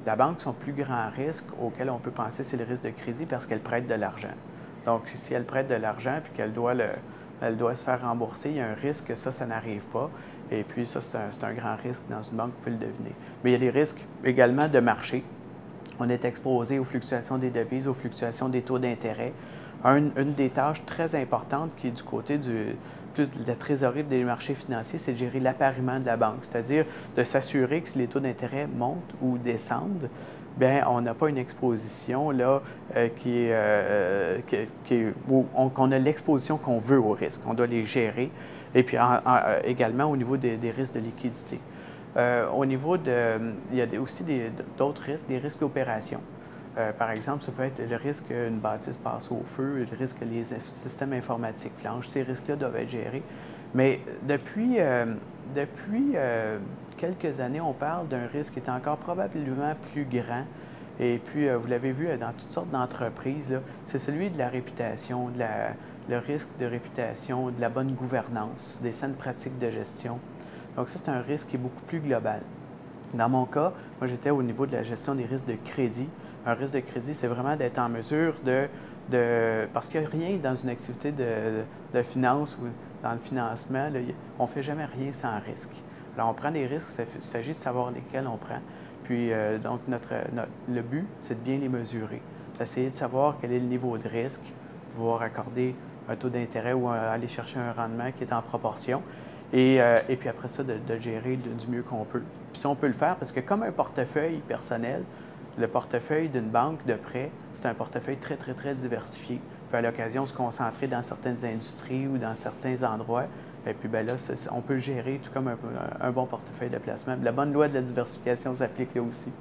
La banque, son plus grand risque auquel on peut penser, c'est le risque de crédit parce qu'elle prête de l'argent. Donc, si elle prête de l'argent puis elle doit se faire rembourser, il y a un risque que ça n'arrive pas. Et puis, ça, c'est un grand risque dans une banque, vous pouvez le deviner. Mais il y a des risques également de marché. On est exposé aux fluctuations des devises, aux fluctuations des taux d'intérêt. Une des tâches très importantes qui est du côté plus de la trésorerie des marchés financiers, c'est de gérer l'appariement de la banque, c'est-à-dire de s'assurer que si les taux d'intérêt montent ou descendent, bien, on n'a pas une exposition là, qu'on a l'exposition qu'on veut au risque. On doit les gérer. Et puis également au niveau des risques de liquidité. Au niveau il y a aussi d'autres risques, des risques d'opération. Par exemple, ça peut être le risque qu'une bâtisse passe au feu, le risque que les systèmes informatiques flanchent. Ces risques-là doivent être gérés. Mais depuis quelques années, on parle d'un risque qui est encore probablement plus grand. Et puis, vous l'avez vu dans toutes sortes d'entreprises, c'est celui de la réputation, le risque de réputation, de la bonne gouvernance, des saines pratiques de gestion. Donc ça, c'est un risque qui est beaucoup plus global. Dans mon cas, moi, j'étais au niveau de la gestion des risques de crédit. Un risque de crédit, c'est vraiment d'être en mesure parce qu'il n'y a rien dans une activité de finance ou dans le financement, là, on ne fait jamais rien sans risque. Alors, on prend des risques, il s'agit de savoir lesquels on prend. Puis, donc, le but, c'est de bien les mesurer, d'essayer de savoir quel est le niveau de risque, pouvoir accorder un taux d'intérêt ou aller chercher un rendement qui est en proportion. Et puis après ça, de le gérer du mieux qu'on peut. Puis ça, on peut le faire parce que comme un portefeuille personnel, le portefeuille d'une banque de prêt, c'est un portefeuille très, très, très diversifié. On peut à l'occasion se concentrer dans certaines industries ou dans certains endroits. Et puis bien là, on peut le gérer tout comme un bon portefeuille de placement. La bonne loi de la diversification s'applique là aussi.